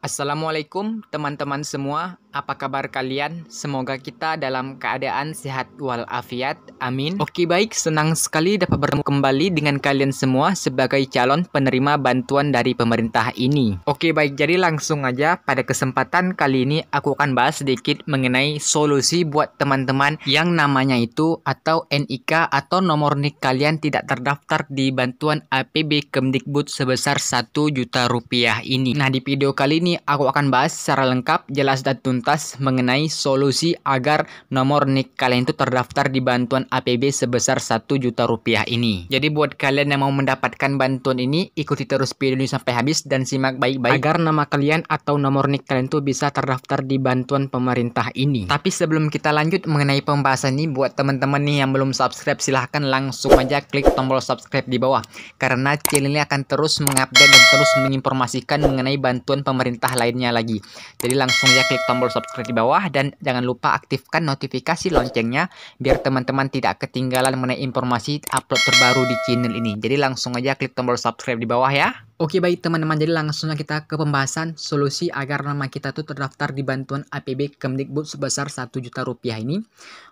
Assalamualaikum teman-teman semua, apa kabar kalian? Semoga kita dalam keadaan sehat walafiat, amin. Oke baik, senang sekali dapat bertemu kembali dengan kalian semua sebagai calon penerima bantuan dari pemerintah ini. Oke baik, jadi langsung aja pada kesempatan kali ini aku akan bahas sedikit mengenai solusi buat teman-teman yang namanya itu atau NIK atau nomor NIK kalian tidak terdaftar di bantuan APB Kemdikbud sebesar 1 juta rupiah ini. Nah di video kali ini aku akan bahas secara lengkap, jelas dan tuntas mengenai solusi agar nomor NIK kalian itu terdaftar di bantuan APB sebesar 1 juta rupiah ini. Jadi buat kalian yang mau mendapatkan bantuan ini, ikuti terus video ini sampai habis dan simak baik-baik agar nama kalian atau nomor NIK kalian itu bisa terdaftar di bantuan pemerintah ini. Tapi sebelum kita lanjut mengenai pembahasan ini, buat teman-teman nih yang belum subscribe, silahkan langsung aja klik tombol subscribe di bawah, karena channel ini akan terus mengupdate dan terus menginformasikan mengenai bantuan pemerintah lainnya lagi. Jadi langsung aja klik tombol subscribe di bawah dan jangan lupa aktifkan notifikasi loncengnya biar teman-teman tidak ketinggalan mengenai informasi upload terbaru di channel ini. Jadi langsung aja klik tombol subscribe di bawah ya. Oke baik teman-teman, jadi langsung kita ke pembahasan solusi agar nama kita tuh terdaftar di bantuan APB Kemdikbud sebesar 1 juta rupiah ini.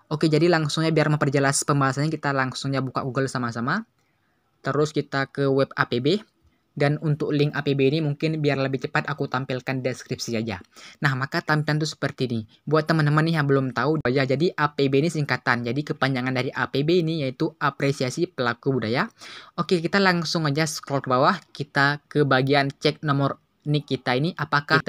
Oke, jadi langsungnya biar memperjelas pembahasannya kita langsungnya buka Google sama-sama. Terus kita ke web APB. Dan untuk link APB ini mungkin biar lebih cepat aku tampilkan deskripsi aja. Nah, maka tampilan tuh seperti ini. Buat teman-teman nih yang belum tahu ya, jadi APB ini singkatan. Jadi kepanjangan dari APB ini yaitu Apresiasi Pelaku Budaya. Oke, kita langsung aja scroll ke bawah. Kita ke bagian cek nomor NIK kita ini, apakah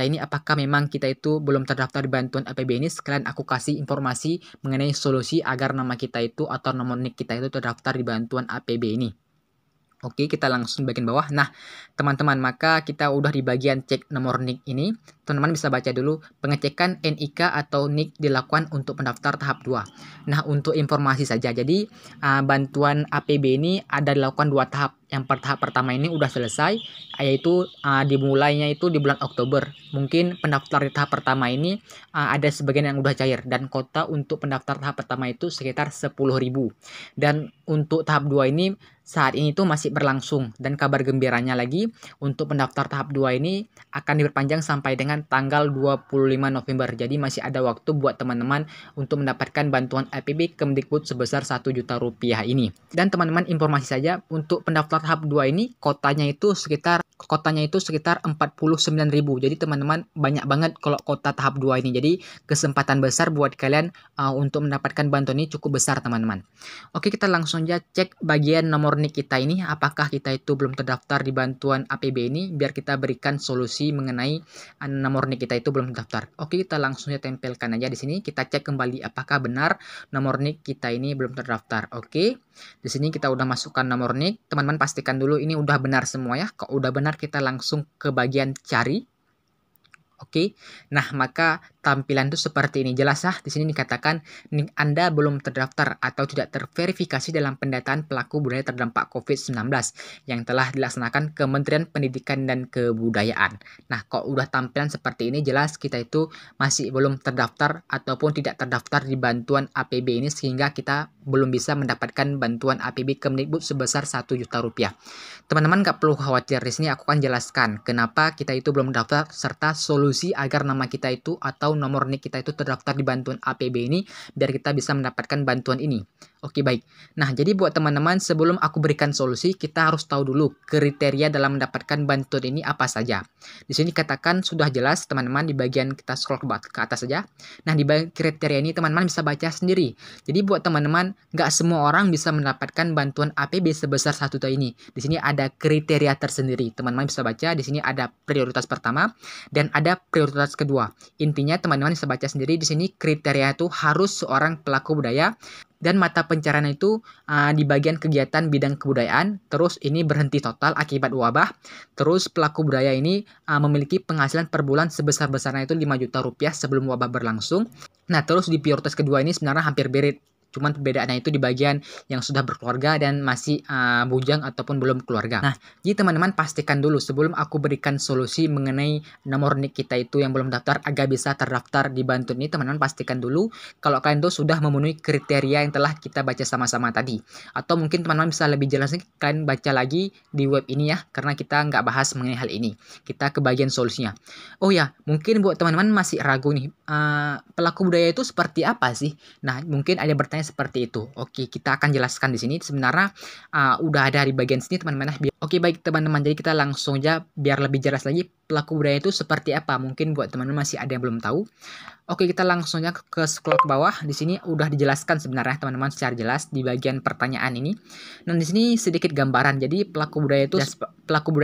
memang kita itu belum terdaftar di bantuan APB ini. Sekalian aku kasih informasi mengenai solusi agar nama kita itu atau nomor NIK kita itu terdaftar di bantuan APB ini. Oke, kita langsung bagian bawah. Nah, teman-teman, maka kita udah di bagian cek nomor NIK ini. Teman-teman bisa baca dulu, pengecekan NIK atau NIK dilakukan untuk pendaftar tahap 2. Nah, untuk informasi saja, jadi bantuan APB ini ada dilakukan 2 tahap. Yang tahap pertama ini udah selesai, yaitu dimulainya itu di bulan Oktober. Mungkin pendaftar di tahap pertama ini ada sebagian yang udah cair, dan kota untuk pendaftar tahap pertama itu sekitar 10.000. Dan untuk tahap 2 ini saat ini tuh masih berlangsung, dan kabar gembiranya lagi untuk pendaftar tahap 2 ini akan diperpanjang sampai dengan tanggal 25 November. Jadi masih ada waktu buat teman-teman untuk mendapatkan bantuan APB Kemdikbud sebesar 1 juta rupiah ini. Dan teman-teman informasi saja, untuk pendaftar tahap 2 ini kotanya itu sekitar 49.000. Jadi teman-teman banyak banget kalau kota tahap 2 ini. Jadi kesempatan besar buat kalian untuk mendapatkan bantuan ini cukup besar teman-teman. Oke, kita langsung aja cek bagian nomor NIK kita ini, apakah kita itu belum terdaftar di bantuan APB ini, biar kita berikan solusi mengenai nomor NIK kita itu belum terdaftar. Oke, kita langsung aja tempelkan aja di sini, kita cek kembali apakah benar nomor NIK kita ini belum terdaftar. Oke, di sini kita udah masukkan nomor NIK, teman-teman pastikan dulu ini udah benar semua ya. Kalau udah benar kita langsung ke bagian cari. Oke, nah maka tampilan itu seperti ini, jelas ya. Di sini dikatakan NIK Anda belum terdaftar atau tidak terverifikasi dalam pendataan pelaku budaya terdampak COVID-19 yang telah dilaksanakan Kementerian Pendidikan dan Kebudayaan. Nah, kok udah tampilan seperti ini, jelas kita itu masih belum terdaftar ataupun tidak terdaftar di bantuan APB ini, sehingga kita belum bisa mendapatkan bantuan APB Kemdikbud sebesar 1 juta rupiah. Teman-teman nggak perlu khawatir, di sini aku akan jelaskan kenapa kita itu belum terdaftar serta solusi agar nama kita itu atau nomor NIK kita itu terdaftar di bantuan APB ini biar kita bisa mendapatkan bantuan ini. Oke baik. Nah, jadi buat teman-teman sebelum aku berikan solusi, kita harus tahu dulu kriteria dalam mendapatkan bantuan ini apa saja. Di sini katakan sudah jelas teman-teman, di bagian kita scroll ke atas saja. Nah, di bagian kriteria ini teman-teman bisa baca sendiri. Jadi buat teman-teman, nggak semua orang bisa mendapatkan bantuan APB sebesar 1 juta ini. Di sini ada kriteria tersendiri. Teman-teman bisa baca, di sini ada prioritas pertama dan ada prioritas kedua. Intinya teman-teman bisa baca sendiri, di sini kriteria itu harus seorang pelaku budaya dan mata pencarian itu di bagian kegiatan bidang kebudayaan. Terus ini berhenti total akibat wabah. Terus pelaku budaya ini memiliki penghasilan per bulan sebesar-besarnya itu 5 juta rupiah sebelum wabah berlangsung. Nah, terus di prioritas kedua ini sebenarnya hampir mirip Cuman perbedaannya itu di bagian yang sudah berkeluarga dan masih bujang ataupun belum keluarga. Nah, jadi teman-teman pastikan dulu sebelum aku berikan solusi mengenai nomor NIK kita itu yang belum daftar agar bisa terdaftar di Bantuan ini, teman-teman pastikan dulu kalau kalian tuh sudah memenuhi kriteria yang telah kita baca sama-sama tadi. Atau mungkin teman-teman bisa lebih jelas lagi, kalian baca lagi di web ini ya, karena kita nggak bahas mengenai hal ini. Kita ke bagian solusinya. Oh ya, mungkin buat teman-teman masih ragu nih, pelaku budaya itu seperti apa sih? Nah, mungkin ada bertanya seperti itu. Oke, kita akan jelaskan di sini. Sebenarnya udah ada di bagian sini teman-teman. Oke, baik teman-teman. Jadi kita langsung aja biar lebih jelas lagi pelaku budaya itu seperti apa. Mungkin buat teman-teman masih ada yang belum tahu. Oke, kita langsung aja ke scroll ke bawah. Di sini udah dijelaskan sebenarnya teman-teman secara jelas di bagian pertanyaan ini. Nah, di sini sedikit gambaran. Jadi pelaku budaya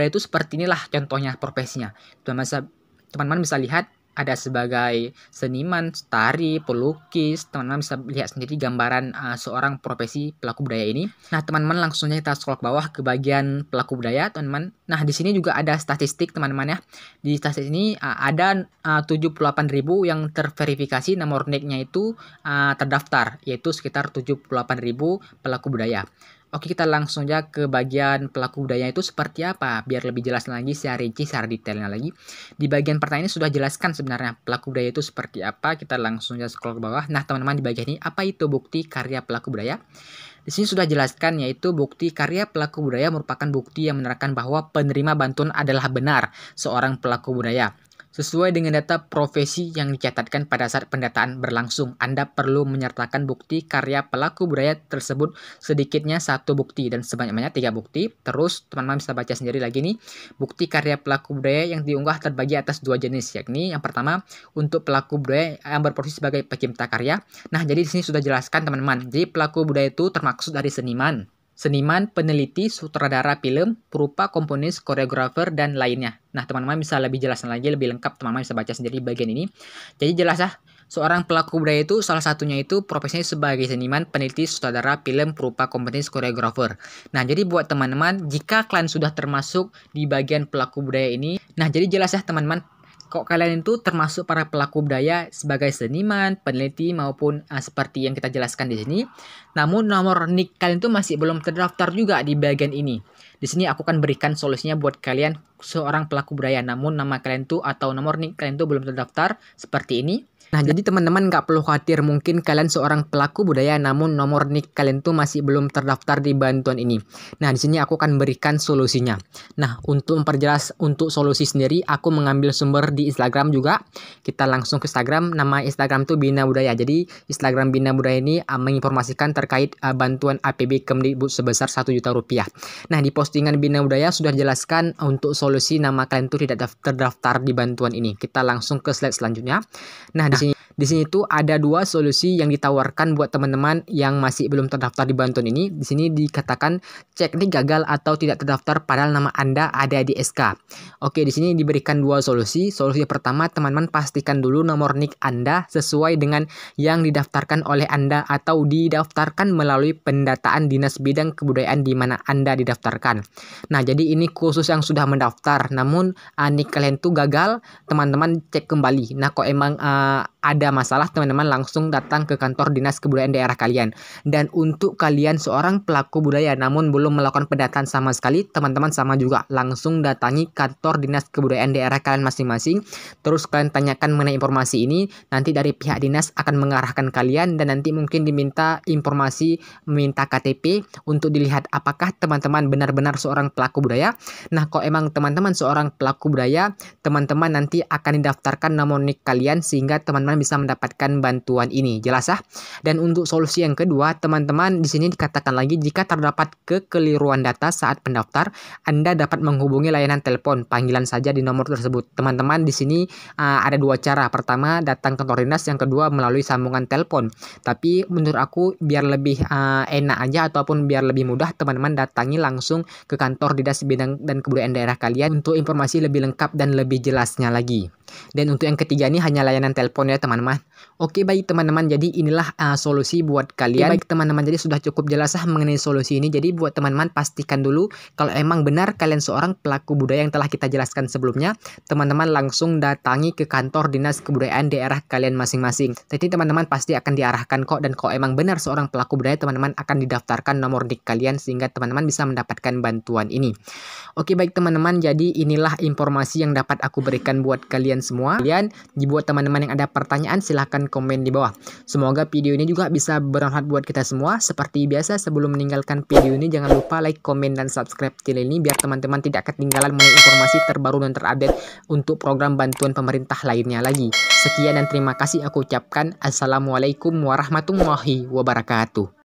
itu seperti inilah contohnya profesinya. Teman-teman bisa lihat ada sebagai seniman, tari, pelukis. Teman-teman bisa lihat sendiri gambaran seorang profesi pelaku budaya ini. Nah, teman-teman langsung aja kita scroll ke bawah ke bagian pelaku budaya, teman-teman. Nah, di sini juga ada statistik, teman-teman ya. Di statistik ini ada 78.000 yang terverifikasi nomor NIK-nya itu terdaftar, yaitu sekitar 78.000 pelaku budaya. Oke, kita langsung aja ke bagian pelaku budaya itu seperti apa. Biar lebih jelas lagi secara rinci, secara detailnya lagi. Di bagian pertanyaan ini sudah jelaskan sebenarnya pelaku budaya itu seperti apa. Kita langsung aja scroll ke bawah. Nah, teman-teman di bagian ini, apa itu bukti karya pelaku budaya? Di sini sudah jelaskan, yaitu bukti karya pelaku budaya merupakan bukti yang menerangkan bahwa penerima bantuan adalah benar seorang pelaku budaya. Sesuai dengan data profesi yang dicatatkan pada saat pendataan berlangsung, Anda perlu menyertakan bukti karya pelaku budaya tersebut sedikitnya 1 bukti dan sebanyak-banyaknya 3 bukti. Terus teman-teman bisa baca sendiri lagi nih, bukti karya pelaku budaya yang diunggah terbagi atas 2 jenis, yakni yang pertama untuk pelaku budaya yang berprofesi sebagai pencipta karya. Nah, jadi di sini sudah jelaskan teman-teman. Jadi pelaku budaya itu termaksud dari seniman, peneliti, sutradara film, perupa komponis, koreografer, dan lainnya. Nah, teman-teman bisa lebih jelas lagi, lebih lengkap, teman-teman bisa baca sendiri bagian ini. Jadi jelas ya, seorang pelaku budaya itu salah satunya itu profesinya sebagai seniman, peneliti, sutradara film, perupa komponis, koreografer. Nah, jadi buat teman-teman, jika kalian sudah termasuk di bagian pelaku budaya ini, nah jadi jelas ya teman-teman, kok kalian itu termasuk para pelaku budaya sebagai seniman, peneliti maupun seperti yang kita jelaskan di sini. Namun nomor NIK kalian itu masih belum terdaftar juga di bagian ini. Di sini aku akan berikan solusinya buat kalian seorang pelaku budaya, namun nama kalian tuh atau nomor NIK kalian tuh belum terdaftar seperti ini. Nah, jadi teman-teman nggak perlu khawatir, mungkin kalian seorang pelaku budaya namun nomor NIK kalian tuh masih belum terdaftar di bantuan ini. Nah, di sini aku akan berikan solusinya. Nah, untuk memperjelas untuk solusi sendiri, aku mengambil sumber di Instagram juga. Kita langsung ke Instagram, nama Instagram tuh Bina Budaya. Jadi, Instagram Bina Budaya ini menginformasikan terkait bantuan APB Kemdikbud sebesar 1 juta rupiah. Nah, di postingan Bina Budaya sudah jelaskan untuk solusi nama kalian tuh tidak terdaftar di bantuan ini. Kita langsung ke slide selanjutnya. Nah, di sini tuh ada 2 solusi yang ditawarkan buat teman-teman yang masih belum terdaftar di bantuan ini. Di sini dikatakan cek nih gagal atau tidak terdaftar padahal nama Anda ada di SK. Oke, di sini diberikan 2 solusi. Solusi pertama, teman-teman pastikan dulu nomor NIK Anda sesuai dengan yang didaftarkan oleh Anda atau didaftarkan melalui pendataan Dinas Bidang Kebudayaan di mana Anda didaftarkan. Nah, jadi ini khusus yang sudah mendaftar. Namun NIK kalian tuh gagal, teman-teman cek kembali. Nah, kok emang ada masalah, teman-teman langsung datang ke kantor Dinas Kebudayaan daerah kalian. Dan untuk kalian seorang pelaku budaya namun belum melakukan pendataan sama sekali, teman-teman sama juga langsung datangi kantor Dinas Kebudayaan daerah kalian masing-masing. Terus kalian tanyakan mengenai informasi ini, nanti dari pihak dinas akan mengarahkan kalian dan nanti mungkin diminta informasi, meminta KTP untuk dilihat apakah teman-teman benar-benar seorang pelaku budaya. Nah, kok emang teman-teman seorang pelaku budaya, teman-teman nanti akan didaftarkan nomor NIK kalian sehingga teman-teman bisa mendapatkan bantuan ini. Jelas ya? Dan untuk solusi yang kedua, teman-teman di sini dikatakan lagi jika terdapat kekeliruan data saat pendaftar, Anda dapat menghubungi layanan telepon. Panggilan saja di nomor tersebut. Teman-teman di sini ada 2 cara. Pertama, datang ke kantor dinas, yang kedua melalui sambungan telepon. Tapi menurut aku biar lebih enak aja ataupun biar lebih mudah, teman-teman datangi langsung ke kantor Dinas Bidang dan Kebudayaan daerah kalian untuk informasi lebih lengkap dan lebih jelasnya lagi. Dan untuk yang ketiga ini hanya layanan telepon ya teman-teman. Oke baik teman-teman, jadi inilah solusi buat kalian. Oke, baik teman-teman, jadi sudah cukup jelas mengenai solusi ini. Jadi buat teman-teman pastikan dulu kalau emang benar kalian seorang pelaku budaya yang telah kita jelaskan sebelumnya, teman-teman langsung datangi ke kantor dinas kebudayaan daerah kalian masing-masing. Jadi teman-teman pasti akan diarahkan kok, dan kalau emang benar seorang pelaku budaya, teman-teman akan didaftarkan nomor NIK kalian sehingga teman-teman bisa mendapatkan bantuan ini. Oke baik teman-teman, jadi inilah informasi yang dapat aku berikan buat kalian semua. Buat teman-teman yang ada pertanyaan silahkan komen di bawah. Semoga video ini juga bisa bermanfaat buat kita semua. Seperti biasa sebelum meninggalkan video ini jangan lupa like, komen, dan subscribe channel ini biar teman-teman tidak ketinggalan mengenai informasi terbaru dan terupdate untuk program bantuan pemerintah lainnya lagi. Sekian dan terima kasih aku ucapkan. Assalamualaikum warahmatullahi wabarakatuh.